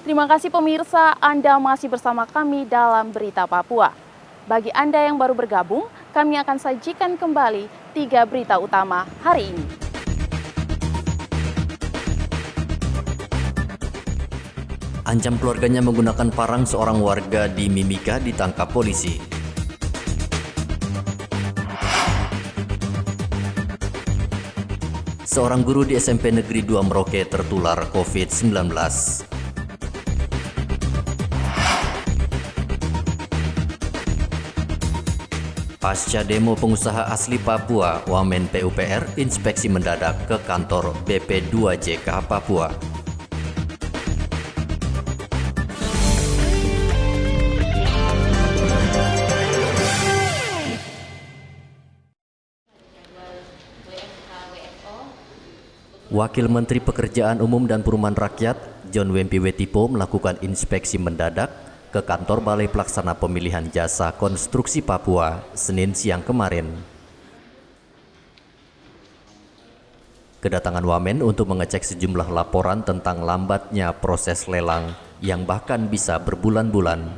Terima kasih pemirsa, Anda masih bersama kami dalam Berita Papua. Bagi Anda yang baru bergabung, kami akan sajikan kembali 3 berita utama hari ini. Ancam keluarganya menggunakan parang seorang warga di Mimika ditangkap polisi. Seorang guru di SMP Negeri 2 Merauke tertular COVID-19. Pasca demo pengusaha asli Papua, Wamen PUPR inspeksi mendadak ke kantor BP2JK Papua. Wakil Menteri Pekerjaan Umum dan Perumahan Rakyat, John Wempi Wetipo melakukan inspeksi mendadak ke kantor Balai Pelaksana Pemilihan Jasa Konstruksi Papua, Senin siang kemarin. Kedatangan Wamen untuk mengecek sejumlah laporan tentang lambatnya proses lelang yang bahkan bisa berbulan-bulan.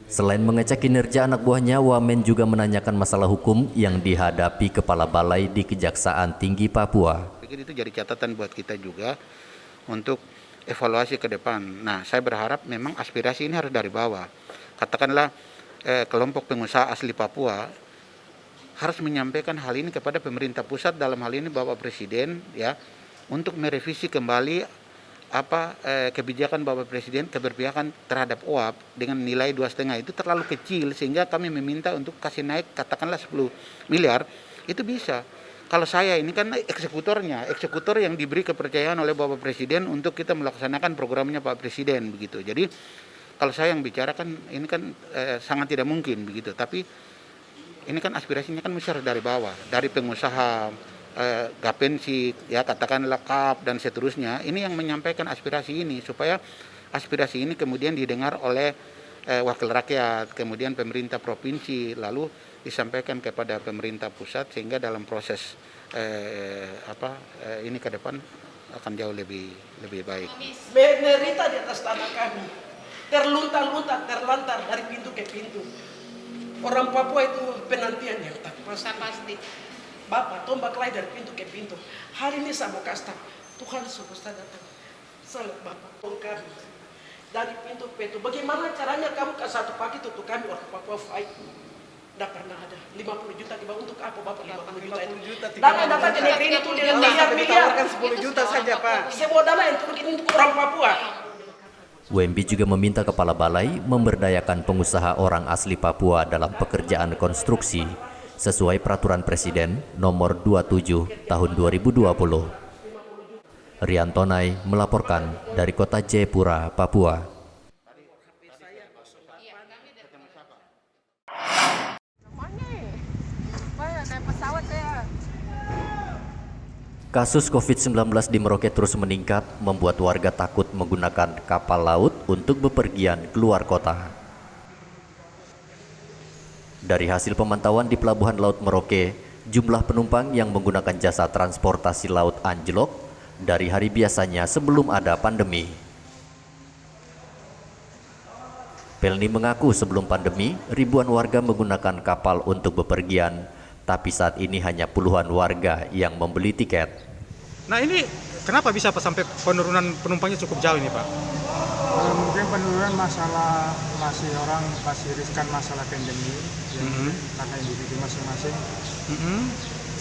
Selain mengecek kinerja anak buahnya, Wamen juga menanyakan masalah hukum yang dihadapi Kepala Balai di Kejaksaan Tinggi Papua. Itu jadi catatan buat kita juga untuk evaluasi ke depan. Nah, saya berharap memang aspirasi ini harus dari bawah. Katakanlah kelompok pengusaha asli Papua harus menyampaikan hal ini kepada pemerintah pusat, dalam hal ini Bapak Presiden, ya, untuk merevisi kembali kebijakan Bapak Presiden keberpihakan terhadap OAP dengan nilai 2,5 itu terlalu kecil, sehingga kami meminta untuk kasih naik katakanlah 10 miliar, itu bisa. Kalau saya ini kan eksekutor yang diberi kepercayaan oleh Bapak Presiden untuk kita melaksanakan programnya Pak Presiden begitu. Jadi kalau saya yang bicara kan ini kan sangat tidak mungkin begitu. Tapi ini kan aspirasinya kan mesti dari bawah, dari pengusaha, Gapensi, ya katakanlah KAP dan seterusnya. Ini yang menyampaikan aspirasi ini supaya aspirasi ini kemudian didengar oleh wakil rakyat, kemudian pemerintah provinsi, lalu disampaikan kepada pemerintah pusat, sehingga dalam proses ini ke depan akan jauh lebih baik. Menderita di atas tanah kami, terluntar-luntar, terlantar dari pintu ke pintu. Orang Papua itu penantian yang tak pasti. Bapak tombak lagi dari pintu ke pintu. Hari ini saya mau kasih tahu, Tuhan suruh saya datang. Salat Bapak, kami dari pintu ke pintu. Bagaimana caranya kamu ke satu pagi untuk kami orang Papua fight? Tidak pernah ada 50 juta dibawa untuk apa Bapak 50 juta itu? Dana datang ke negeri itu dengan miliar-miliar. 10 juta saja Pak. Semua dana yang turun untuk orang Papua. Wempi juga meminta Kepala Balai memberdayakan pengusaha orang asli Papua dalam pekerjaan konstruksi sesuai Peraturan Presiden Nomor 27 Tahun 2020. Rian Tonai melaporkan dari Kota Jayapura, Papua. Kasus COVID-19 di Merauke terus meningkat, membuat warga takut menggunakan kapal laut untuk bepergian keluar kota. Dari hasil pemantauan di Pelabuhan Laut Merauke, jumlah penumpang yang menggunakan jasa transportasi laut anjlok dari hari biasanya sebelum ada pandemi. Pelni mengaku sebelum pandemi, ribuan warga menggunakan kapal untuk bepergian, tapi saat ini hanya puluhan warga yang membeli tiket. Nah ini kenapa bisa sampai penurunan penumpangnya cukup jauh ini Pak? Mungkin penurunan masalah orang masih riskan masalah pandemi, ya, karena individu masing-masing.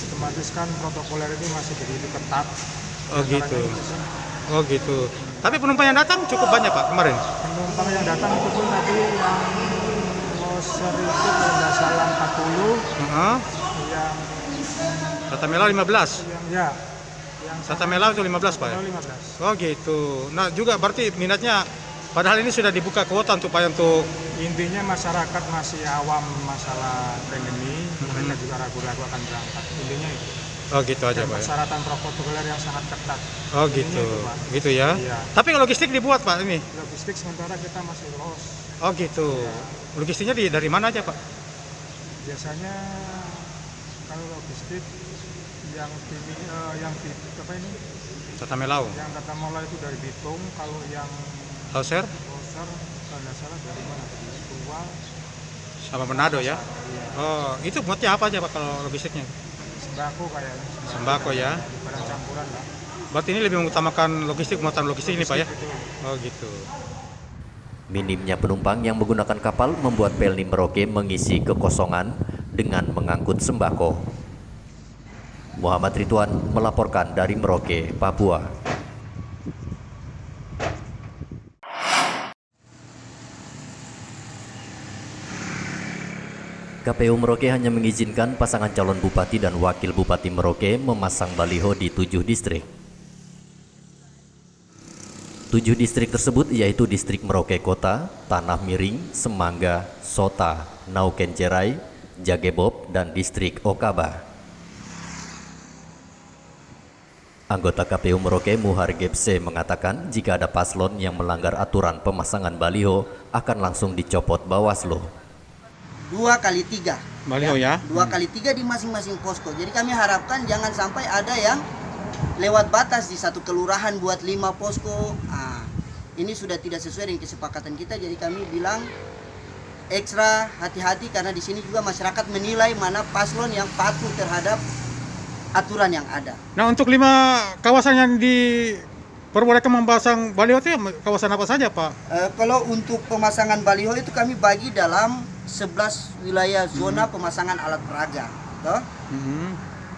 Otomatis kan protokoler ini masih begitu ketat. Oh gitu. Oh gitu. Tapi penumpang yang datang cukup banyak Pak kemarin? Penumpang yang datang itu pun tadi yang Loser itu kalau nggak salah 40, yang Tata Mela 15? yang Tata Mela itu 15 Pak ya? 15. Oh gitu. Nah juga berarti minatnya, padahal ini sudah dibuka kuota untuk Intinya masyarakat masih awam masalah pandemi, mereka juga ragu-ragu akan berangkat. Intinya itu. Oh gitu aja Pak ya? Persyaratan protokoler yang sangat ketat. Oh gitu. Itu, gitu ya? Iya. Tapi logistik dibuat Pak ini? Logistik sementara kita masih los. Oh gitu. Ya. Logistiknya dari mana aja Pak? Biasanya kalau logistik Apa ini? Tatamelau. Yang Tatamelau itu dari Bitung, kalau yang Loser Loser kalau nggak salah dari mana? Dari Tual. sama Manado ya. Iya. Oh, itu muatnya apa aja Pak kalau logistiknya? Sembako kayaknya. Sembako ya. Barang campuran lah. Berarti ini lebih mengutamakan muatan logistik ini Pak ya? Betul. Oh gitu. Minimnya penumpang yang menggunakan kapal membuat Pelni Merauke mengisi kekosongan dengan mengangkut sembako. Muhammad Ridwan melaporkan dari Merauke, Papua. KPU Merauke hanya mengizinkan pasangan calon bupati dan wakil bupati Merauke memasang baliho di 7 distrik. 7 distrik tersebut yaitu distrik Merauke Kota, Tanah Miring, Semangga, Sota, Naukenjerai, Jagebob, dan distrik Okaba. Anggota KPU Merauke Muhar Gebse mengatakan jika ada paslon yang melanggar aturan pemasangan baliho akan langsung dicopot Bawaslu. 2x3 Baliho ya? 2x3 di masing-masing posko. Jadi kami harapkan jangan sampai ada yang lewat batas di satu kelurahan buat 5 posko. Ini sudah tidak sesuai dengan kesepakatan kita. Jadi kami bilang ekstra hati-hati karena di sini juga masyarakat menilai mana paslon yang patuh terhadap aturan yang ada. Nah, untuk 5 kawasan yang diperbolehkan memasang baliho itu kawasan apa saja Pak? Kalau untuk pemasangan baliho itu kami bagi dalam 11 wilayah zona pemasangan alat peraga. Toh?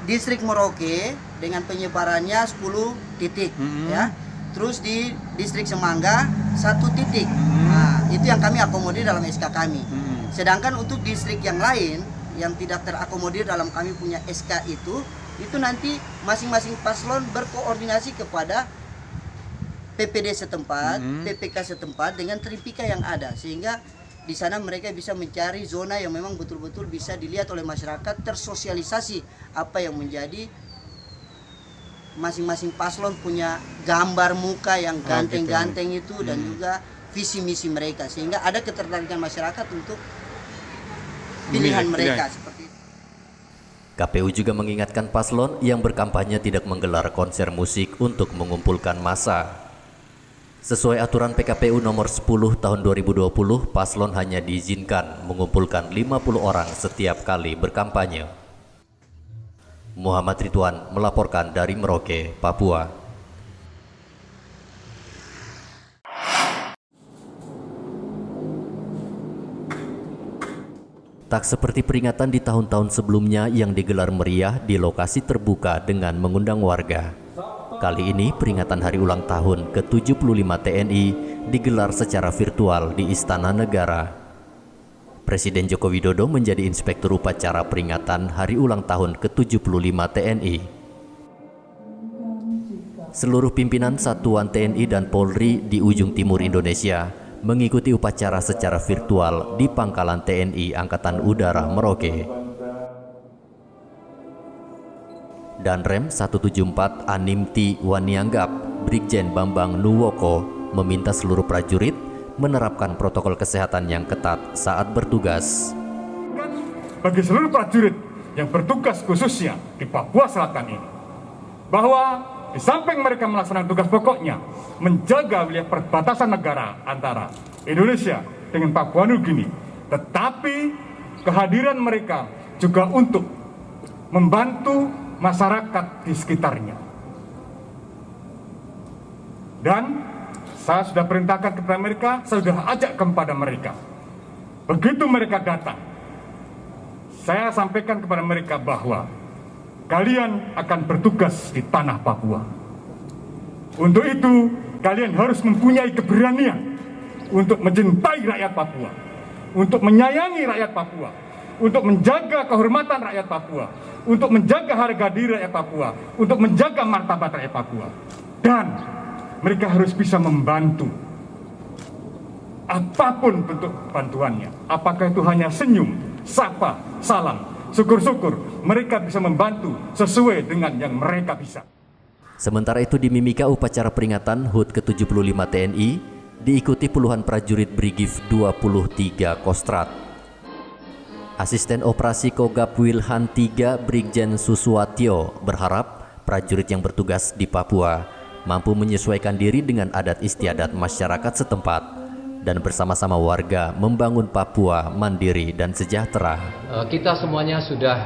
Distrik Merauke dengan penyebarannya 10 titik ya. Terus di distrik Semangga 1 titik. Nah, itu yang kami akomodir dalam SK kami. Sedangkan untuk distrik yang lain yang tidak terakomodir dalam kami punya SK itu nanti masing-masing paslon berkoordinasi kepada PPD setempat, PPK setempat dengan tripika yang ada sehingga di sana mereka bisa mencari zona yang memang betul-betul bisa dilihat oleh masyarakat, tersosialisasi apa yang menjadi masing-masing paslon punya gambar muka yang ganteng-ganteng itu dan juga visi misi mereka sehingga ada ketertarikan masyarakat untuk pilihan mereka seperti itu. KPU juga mengingatkan paslon yang berkampanye tidak menggelar konser musik untuk mengumpulkan massa. Sesuai aturan PKPU nomor 10 tahun 2020, paslon hanya diizinkan mengumpulkan 50 orang setiap kali berkampanye. Muhammad Ridwan melaporkan dari Merauke, Papua. Tak seperti peringatan di tahun-tahun sebelumnya yang digelar meriah di lokasi terbuka dengan mengundang warga. Kali ini peringatan hari ulang tahun ke-75 TNI digelar secara virtual di Istana Negara. Presiden Joko Widodo menjadi inspektur upacara peringatan hari ulang tahun ke-75 TNI. Seluruh pimpinan satuan TNI dan Polri di ujung timur Indonesia mengikuti upacara secara virtual di Pangkalan TNI Angkatan Udara Merauke. Danrem 174 Animti Wanianggap, Brigjen Bambang Nuwoko meminta seluruh prajurit menerapkan protokol kesehatan yang ketat saat bertugas. Bagi seluruh prajurit yang bertugas khususnya di Papua Selatan ini, bahwa di samping mereka melaksanakan tugas pokoknya menjaga wilayah perbatasan negara antara Indonesia dengan Papua Nugini, tetapi kehadiran mereka juga untuk membantu masyarakat di sekitarnya. Dan saya sudah perintahkan kepada mereka, saya sudah ajak kepada mereka. Begitu mereka datang, saya sampaikan kepada mereka bahwa kalian akan bertugas di tanah Papua. Untuk itu, kalian harus mempunyai keberanian untuk mencintai rakyat Papua, untuk menyayangi rakyat Papua, untuk menjaga kehormatan rakyat Papua, untuk menjaga harga diri rakyat Papua, untuk menjaga martabat rakyat Papua. Dan mereka harus bisa membantu apapun bentuk bantuannya. Apakah itu hanya senyum, sapa, salam, syukur-syukur mereka bisa membantu sesuai dengan yang mereka bisa. Sementara itu di mimika upacara peringatan HUT ke-75 TNI diikuti puluhan prajurit Brigif 23 Kostrat. Asisten Operasi Kogab Wilhan 3 Brigjen Suswatyo berharap prajurit yang bertugas di Papua mampu menyesuaikan diri dengan adat istiadat masyarakat setempat dan bersama-sama warga membangun Papua mandiri dan sejahtera. Kita semuanya sudah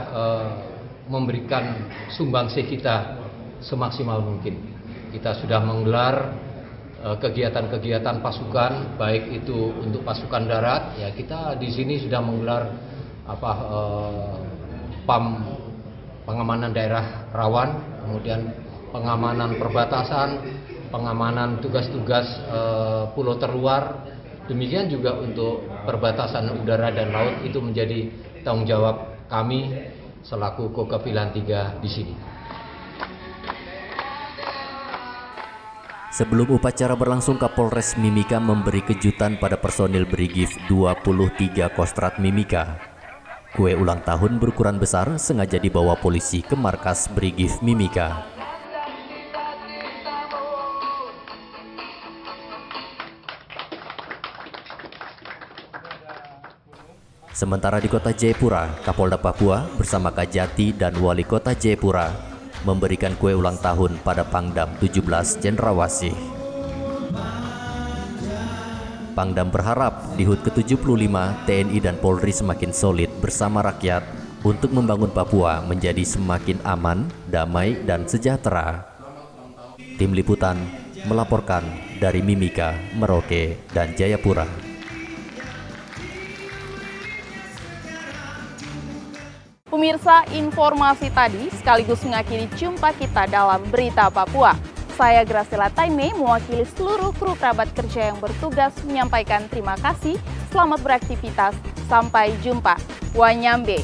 memberikan sumbangsih kita semaksimal mungkin. Kita sudah menggelar kegiatan-kegiatan pasukan, baik itu untuk pasukan darat, ya kita di sini sudah menggelar PAM pengamanan daerah rawan, kemudian pengamanan perbatasan, pengamanan tugas-tugas pulau terluar. Demikian juga untuk perbatasan udara dan laut, itu menjadi tanggung jawab kami selaku Kogab Wilhan 3 di sini. Sebelum upacara berlangsung, Kapolres Mimika memberi kejutan pada personil Brigif 23 Kostrat Mimika. Kue ulang tahun berukuran besar sengaja dibawa polisi ke markas Brigif Mimika. Sementara di Kota Jayapura, Kapolda Papua bersama Kajati dan Wali Kota Jayapura memberikan kue ulang tahun pada Pangdam 17 Cendrawasih. Pangdam berharap di HUT ke-75 TNI dan Polri semakin solid bersama rakyat untuk membangun Papua menjadi semakin aman, damai, dan sejahtera. Tim Liputan melaporkan dari Mimika, Merauke, dan Jayapura. Pemirsa, informasi tadi sekaligus mengakhiri jumpa kita dalam Berita Papua. Saya Graciela Taime mewakili seluruh kru kerabat kerja yang bertugas menyampaikan terima kasih, selamat beraktivitas, sampai jumpa. Wanyambe.